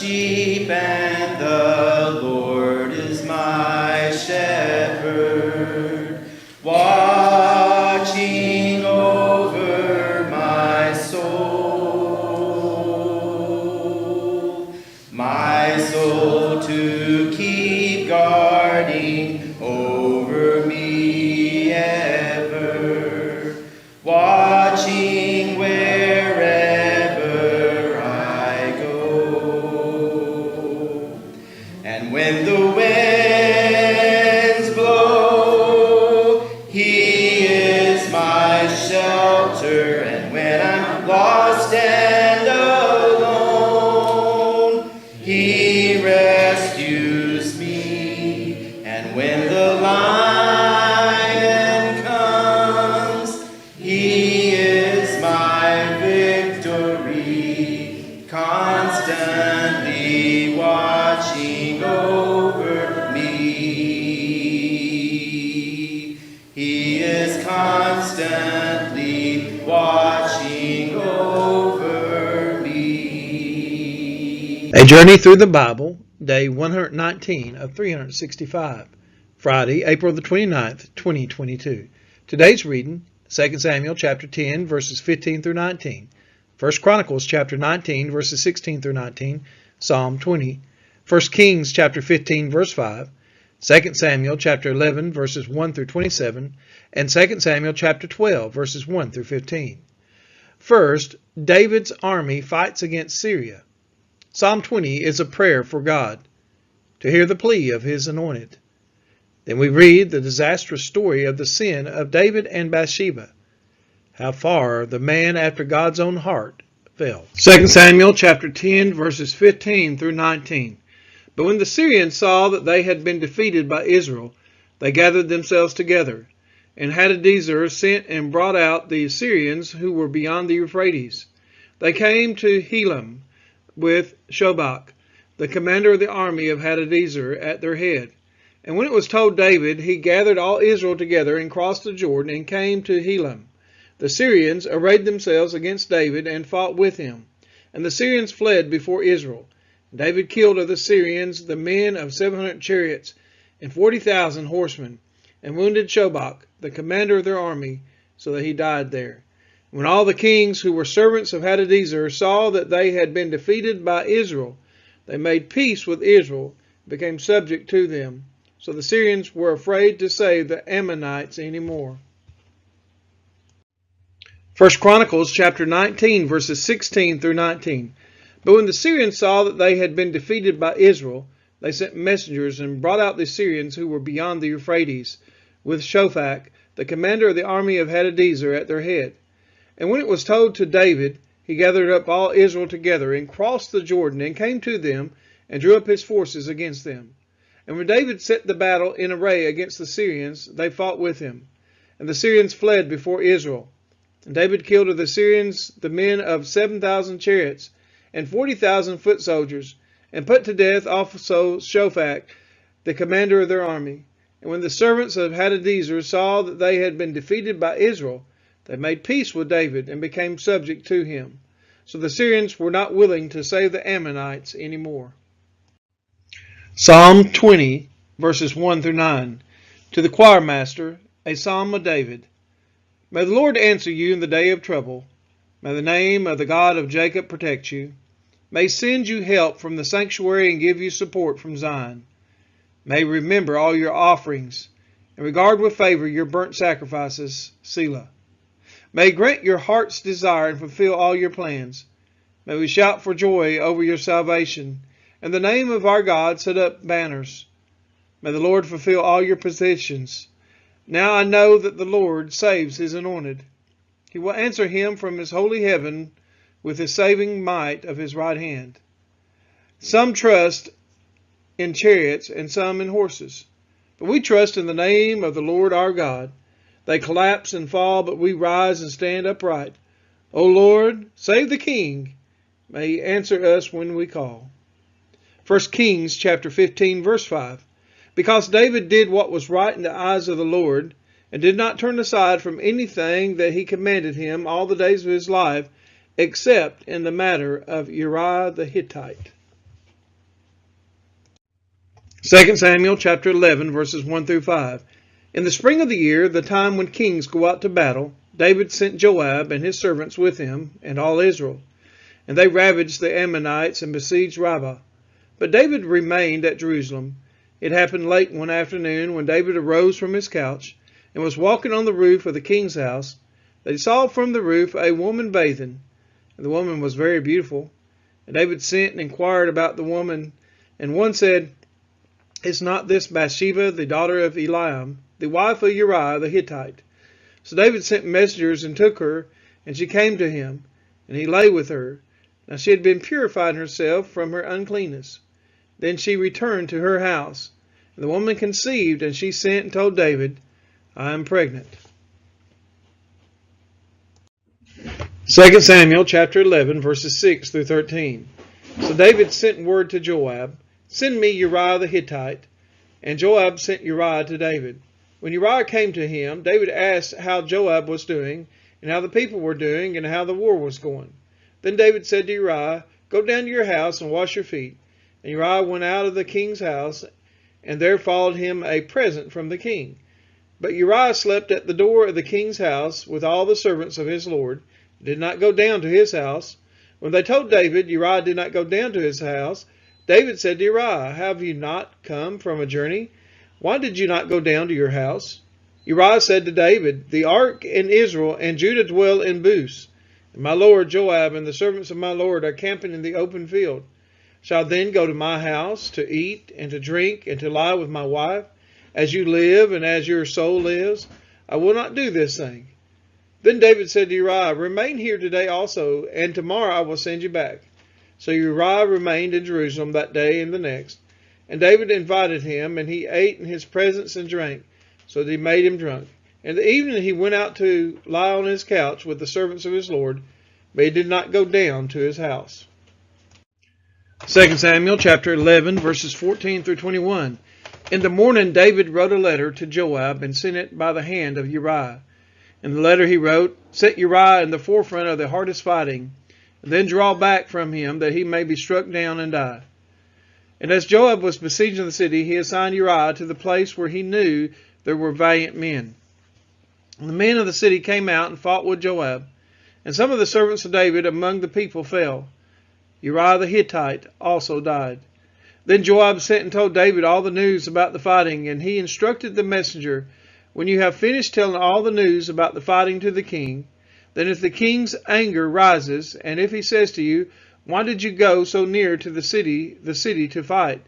sheep, and the Lord is my shepherd, watching over my soul to keep guarding over me ever, watching wherever I go. And when the winds blow, He is my shelter, and when I'm lost and alone, He rescues me. And when the lion comes, He is my victory, constantly watching over me. He is constantly watching over me. A Journey Through the Bible, Day 119 of 365, Friday, April the 29th, 2022. Today's reading, 2 Samuel chapter 10, verses 15 through 19, 1 Chronicles chapter 19, verses 16 through 19, Psalm 20, 1 Kings chapter 15, verse 5, 2 Samuel chapter 11, verses 1 through 27, and 2 Samuel chapter 12, verses 1 through 15. First, David's army fights against Syria. Psalm 20 is a prayer for God to hear the plea of His anointed. Then we read the disastrous story of the sin of David and Bathsheba, how far the man after God's own heart fell. 2 Samuel chapter 10, verses 15 through 19. But when the Syrians saw that they had been defeated by Israel, they gathered themselves together, and Hadadezer sent and brought out the Syrians who were beyond the Euphrates. They came to Helam, with Shobach, the commander of the army of Hadadezer, at their head. And when it was told David, he gathered all Israel together and crossed the Jordan and came to Helam. The Syrians arrayed themselves against David and fought with him. And the Syrians fled before Israel. David killed of the Syrians the men of 700 chariots and 40,000 horsemen, and wounded Shobach, the commander of their army, so that he died there. When all the kings who were servants of Hadadezer saw that they had been defeated by Israel, they made peace with Israel, and became subject to them. So the Syrians were afraid to save the Ammonites anymore. 1 Chronicles chapter 19, verses 16 through 19. But when the Syrians saw that they had been defeated by Israel, they sent messengers and brought out the Syrians who were beyond the Euphrates, with Shobach, the commander of the army of Hadadezer, at their head. And when it was told to David, he gathered up all Israel together and crossed the Jordan and came to them and drew up his forces against them. And when David set the battle in array against the Syrians, they fought with him. And the Syrians fled before Israel. And David killed of the Syrians the men of 7,000 chariots and 40,000 foot soldiers, and put to death also Shobach, the commander of their army. And when the servants of Hadadezer saw that they had been defeated by Israel, they made peace with David and became subject to him. So the Syrians were not willing to save the Ammonites anymore. Psalm 20, verses 1 through 9. To the choir master, a psalm of David. May the Lord answer you in the day of trouble. May the name of the God of Jacob protect you. May send you help from the sanctuary and give you support from Zion. May remember all your offerings and regard with favor your burnt sacrifices, Selah. May grant your heart's desire and fulfill all your plans. May we shout for joy over your salvation, and the name of our God set up banners. May the Lord fulfill all your petitions. Now I know that the Lord saves His anointed. He will answer him from His holy heaven with His saving might of His right hand. Some trust in chariots and some in horses, but we trust in the name of the Lord our God. They collapse and fall, but we rise and stand upright. O Lord, save the King. May He answer us when we call. 1 Kings chapter 15, verse 5. Because David did what was right in the eyes of the Lord, and did not turn aside from anything that He commanded him all the days of his life, except in the matter of Uriah the Hittite. 2 Samuel chapter 11, verses 1 through 5. In the spring of the year, the time when kings go out to battle, David sent Joab and his servants with him, and all Israel. And they ravaged the Ammonites and besieged Rabbah. But David remained at Jerusalem. It happened late one afternoon, when David arose from his couch and was walking on the roof of the king's house, that he saw from the roof a woman bathing, and the woman was very beautiful. And David sent and inquired about the woman, and one said, "Is not this Bathsheba, the daughter of Eliam, the wife of Uriah the Hittite?" So David sent messengers and took her, and she came to him, and he lay with her. Now she had been purifying herself from her uncleanness. Then she returned to her house, and the woman conceived, and she sent and told David, "I am pregnant." 2 Samuel chapter 11, verses 6 through 13. So David sent word to Joab, "Send me Uriah the Hittite." And Joab sent Uriah to David. When Uriah came to him, David asked how Joab was doing, and how the people were doing, and how the war was going. Then David said to Uriah, "Go down to your house and wash your feet." And Uriah went out of the king's house, and there followed him a present from the king. But Uriah slept at the door of the king's house with all the servants of his lord, and did not go down to his house. When they told David Uriah did not go down to his house, David said to Uriah, "Have you not come from a journey? Why did you not go down to your house?" Uriah said to David, "The ark and Israel and Judah dwell in Booth, and my lord Joab and the servants of my lord are camping in the open field. Shall I then go to my house to eat and to drink and to lie with my wife? As you live and as your soul lives, I will not do this thing." Then David said to Uriah, "Remain here today also, and tomorrow I will send you back." So Uriah remained in Jerusalem that day and the next. And David invited him, and he ate in his presence and drank, so that he made him drunk. In the evening he went out to lie on his couch with the servants of his lord, but he did not go down to his house. 2 Samuel chapter 11, verses 14 through 21. In the morning David wrote a letter to Joab and sent it by the hand of Uriah. In the letter he wrote, "Set Uriah in the forefront of the hardest fighting, and then draw back from him, that he may be struck down and die." And as Joab was besieging the city, he assigned Uriah to the place where he knew there were valiant men. And the men of the city came out and fought with Joab. And some of the servants of David among the people fell. Uriah the Hittite also died. Then Joab sent and told David all the news about the fighting, and he instructed the messenger, "When you have finished telling all the news about the fighting to the king, then if the king's anger rises, and if he says to you, 'Why did you go so near to the city to fight?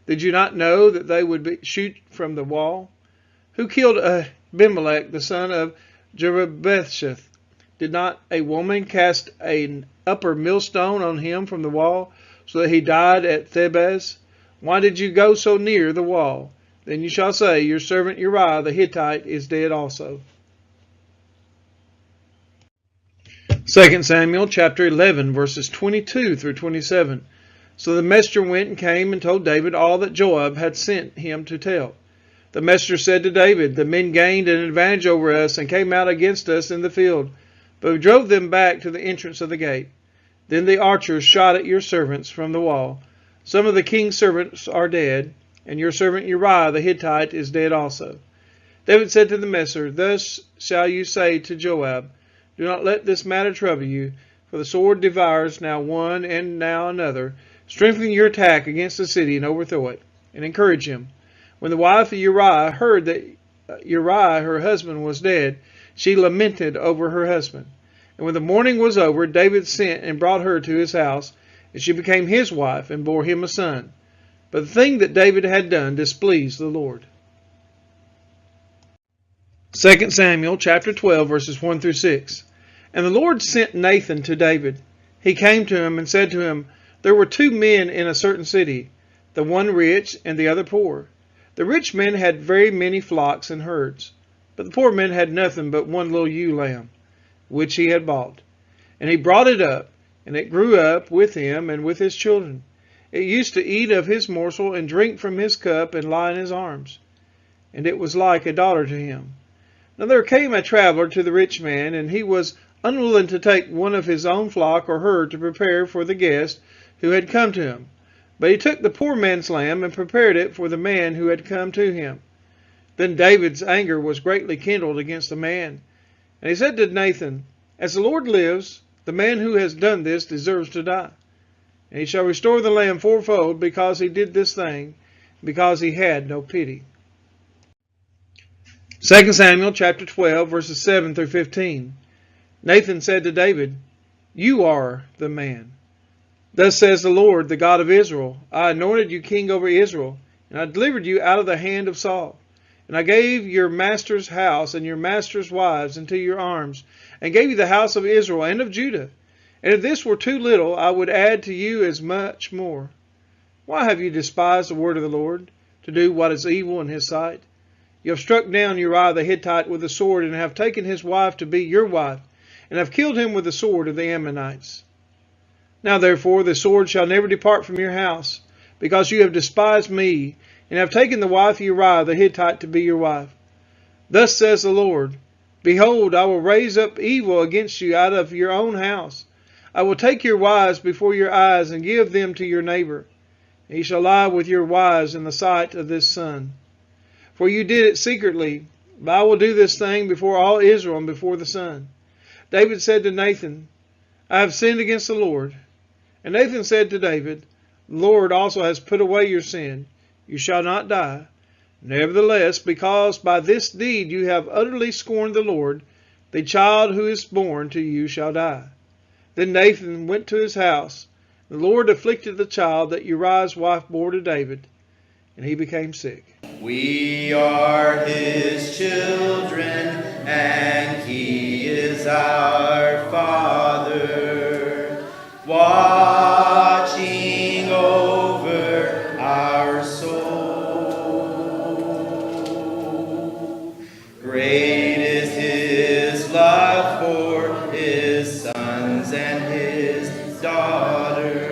Did you not know that they would shoot from the wall? Who killed Abimelech, the son of Jerubbesheth? Did not a woman cast an upper millstone on him from the wall, so that he died at Thebez? Why did you go so near the wall? Then you shall say, Your servant Uriah the Hittite is dead also." 2 Samuel chapter 11, verses 22 through 27. So the messenger went and came and told David all that Joab had sent him to tell. The messenger said to David, "The men gained an advantage over us and came out against us in the field, but we drove them back to the entrance of the gate. Then the archers shot at your servants from the wall. Some of the king's servants are dead, and your servant Uriah the Hittite is dead also." David said to the messenger, "Thus shall you say to Joab, Do not let this matter trouble you, for the sword devours now one and now another. Strengthen your attack against the city and overthrow it, and encourage him." When the wife of Uriah heard that Uriah, her husband, was dead, she lamented over her husband. And when the mourning was over, David sent and brought her to his house, and she became his wife and bore him a son. But the thing that David had done displeased the Lord. 2 Samuel chapter 12, verses 1 through 6. And the Lord sent Nathan to David. He came to him and said to him, "There were two men in a certain city, the one rich and the other poor. The rich man had very many flocks and herds, but the poor man had nothing but one little ewe lamb, which he had bought. And he brought it up, and it grew up with him and with his children. It used to eat of his morsel and drink from his cup and lie in his arms. And it was like a daughter to him. Now there came a traveler to the rich man, and he was unwilling to take one of his own flock or herd to prepare for the guest who had come to him. But he took the poor man's lamb and prepared it for the man who had come to him. Then David's anger was greatly kindled against the man. And he said to Nathan, As the Lord lives, the man who has done this deserves to die. And he shall restore the lamb fourfold because he did this thing, because he had no pity. 2 Samuel chapter 12, verses 7 through 15. Nathan said to David, You are the man. Thus says the Lord, the God of Israel, I anointed you king over Israel, and I delivered you out of the hand of Saul. And I gave your master's house and your master's wives into your arms, and gave you the house of Israel and of Judah. And if this were too little, I would add to you as much more. Why have you despised the word of the Lord, to do what is evil in his sight? You have struck down Uriah the Hittite with a sword, and have taken his wife to be your wife, and have killed him with the sword of the Ammonites. Now therefore the sword shall never depart from your house, because you have despised me, and have taken the wife of Uriah the Hittite to be your wife. Thus says the Lord, Behold, I will raise up evil against you out of your own house. I will take your wives before your eyes, and give them to your neighbor. He shall lie with your wives in the sight of this sun. For you did it secretly, but I will do this thing before all Israel and before the sun. David said to Nathan, I have sinned against the Lord. And Nathan said to David, The Lord also has put away your sin. You shall not die. Nevertheless, because by this deed you have utterly scorned the Lord, the child who is born to you shall die. Then Nathan went to his house. The Lord afflicted the child that Uriah's wife bore to David, and he became sick. We are his children, and he is our Father, watching over our soul. Great is his love for his sons and his daughters.